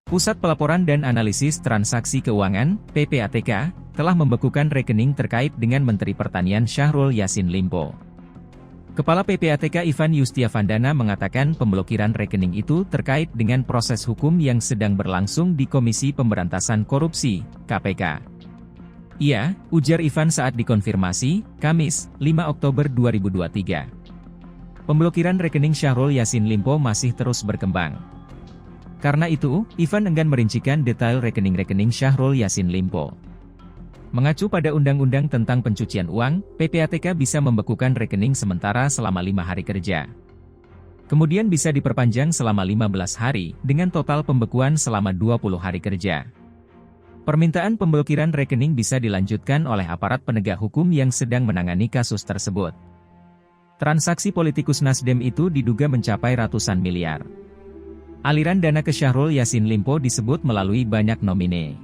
Pusat Pelaporan dan Analisis Transaksi Keuangan, PPATK, telah membekukan rekening terkait dengan Menteri Pertanian Syahrul Yassin Limpo. Kepala PPATK Ivan Yustiavandana mengatakan pemblokiran rekening itu terkait dengan proses hukum yang sedang berlangsung di Komisi Pemberantasan Korupsi, KPK. Iya, ujar Ivan saat dikonfirmasi, Kamis, 5 Oktober 2023. Pemblokiran rekening Syahrul Yassin Limpo masih terus berkembang. Karena itu, Ivan enggan merincikan detail rekening-rekening Syahrul Yassin Limpo. Mengacu pada Undang-Undang tentang Pencucian Uang, PPATK bisa membekukan rekening sementara selama 5 hari kerja. Kemudian bisa diperpanjang selama 15 hari, dengan total pembekuan selama 20 hari kerja. Permintaan pemblokiran rekening bisa dilanjutkan oleh aparat penegak hukum yang sedang menangani kasus tersebut. Transaksi politikus Nasdem itu diduga mencapai ratusan miliar. Aliran dana ke Syahrul Yassin Limpo disebut melalui banyak nomine.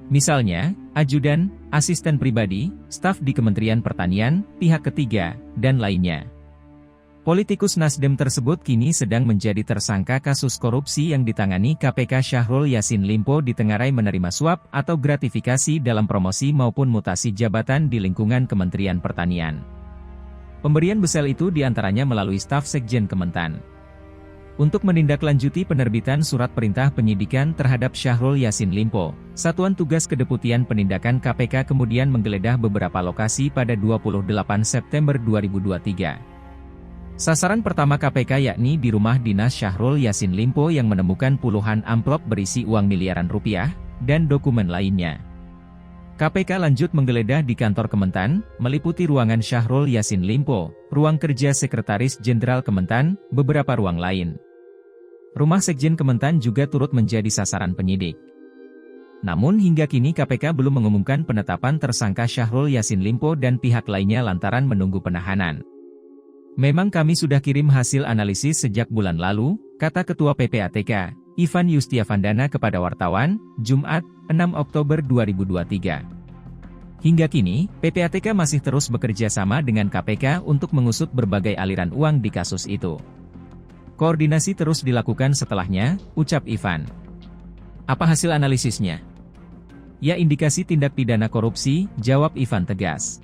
Misalnya, ajudan, asisten pribadi, staf di Kementerian Pertanian, pihak ketiga, dan lainnya. Politikus Nasdem tersebut kini sedang menjadi tersangka kasus korupsi yang ditangani KPK. Syahrul Yassin Limpo ditengarai menerima suap atau gratifikasi dalam promosi maupun mutasi jabatan di lingkungan Kementerian Pertanian. Pemberian besar itu diantaranya melalui staf Sekjen Kementan. Untuk menindaklanjuti penerbitan surat perintah penyidikan terhadap Syahrul Yassin Limpo, Satuan Tugas Kedeputian Penindakan KPK kemudian menggeledah beberapa lokasi pada 28 September 2023. Sasaran pertama KPK yakni di rumah dinas Syahrul Yassin Limpo yang menemukan puluhan amplop berisi uang miliaran rupiah, dan dokumen lainnya. KPK lanjut menggeledah di kantor Kementan, meliputi ruangan Syahrul Yassin Limpo, ruang kerja Sekretaris Jenderal Kementan, beberapa ruang lain. Rumah Sekjen Kementan juga turut menjadi sasaran penyidik. Namun hingga kini KPK belum mengumumkan penetapan tersangka Syahrul Yassin Limpo dan pihak lainnya lantaran menunggu penahanan. Memang kami sudah kirim hasil analisis sejak bulan lalu, kata Ketua PPATK, Ivan Yustiavandana kepada wartawan, Jumat, 6 Oktober 2023. Hingga kini, PPATK masih terus bekerja sama dengan KPK untuk mengusut berbagai aliran uang di kasus itu. Koordinasi terus dilakukan setelahnya, ucap Ivan. Apa hasil analisisnya? Ya, indikasi tindak pidana korupsi, jawab Ivan tegas.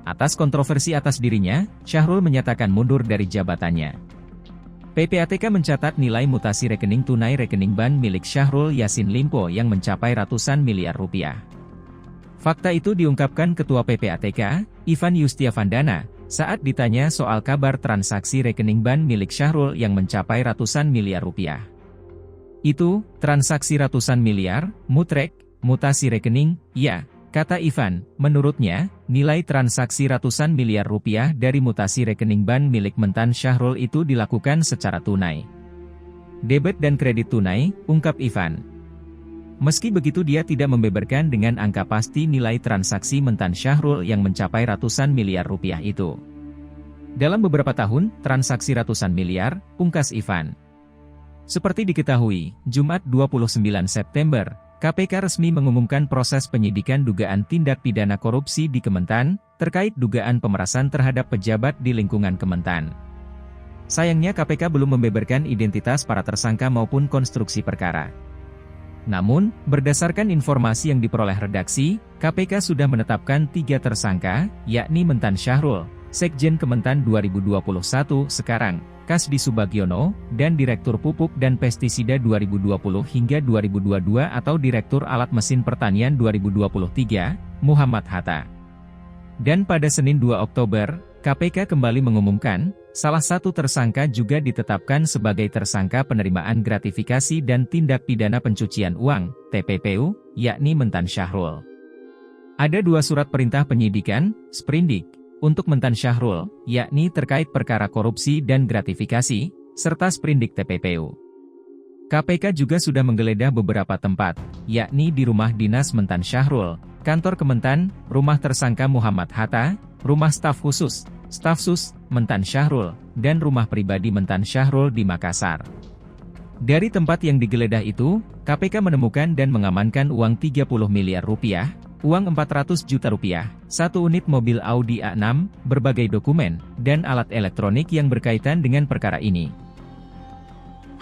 Atas kontroversi atas dirinya, Syahrul menyatakan mundur dari jabatannya. PPATK mencatat nilai mutasi rekening tunai rekening bank milik Syahrul Yassin Limpo yang mencapai ratusan miliar rupiah. Fakta itu diungkapkan Ketua PPATK, Ivan Yustiavandana, saat ditanya soal kabar transaksi rekening bank milik Syahrul yang mencapai ratusan miliar rupiah. Itu, transaksi ratusan miliar, mutrek, mutasi rekening, ya, kata Ivan. Menurutnya, nilai transaksi ratusan miliar rupiah dari mutasi rekening bank milik mentan Syahrul itu dilakukan secara tunai. Debit dan kredit tunai, ungkap Ivan. Meski begitu dia tidak membeberkan dengan angka pasti nilai transaksi mentan Syahrul yang mencapai ratusan miliar rupiah itu. Dalam beberapa tahun, transaksi ratusan miliar, pungkas Ivan. Seperti diketahui, Jumat 29 September, KPK resmi mengumumkan proses penyidikan dugaan tindak pidana korupsi di Kementan, terkait dugaan pemerasan terhadap pejabat di lingkungan Kementan. Sayangnya KPK belum membeberkan identitas para tersangka maupun konstruksi perkara. Namun, berdasarkan informasi yang diperoleh redaksi, KPK sudah menetapkan 3 tersangka, yakni mentan Syahrul, Sekjen Kementan 2021 sekarang, Kasdi Subagiono, dan Direktur Pupuk dan Pestisida 2020 hingga 2022 atau Direktur Alat Mesin Pertanian 2023, Muhammad Hatta. Dan pada Senin 2 Oktober, KPK kembali mengumumkan, salah satu tersangka juga ditetapkan sebagai tersangka penerimaan gratifikasi dan tindak pidana pencucian uang, TPPU, yakni mentan Syahrul. Ada 2 surat perintah penyidikan, sprindik, untuk mentan Syahrul, yakni terkait perkara korupsi dan gratifikasi, serta sprindik TPPU. KPK juga sudah menggeledah beberapa tempat, yakni di rumah dinas mentan Syahrul, kantor Kementan, rumah tersangka Muhammad Hatta, rumah staf khusus, staf sus, mentan Syahrul, dan rumah pribadi mentan Syahrul di Makassar. Dari tempat yang digeledah itu, KPK menemukan dan mengamankan uang 30 miliar rupiah, uang 400 juta rupiah, 1 unit mobil Audi A6, berbagai dokumen, dan alat elektronik yang berkaitan dengan perkara ini.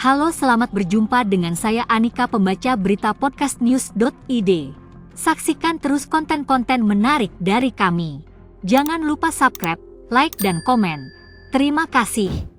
Halo, selamat berjumpa dengan saya Anika, pembaca berita podcastnews.id. Saksikan terus konten-konten menarik dari kami. Jangan lupa subscribe, like, dan komen. Terima kasih.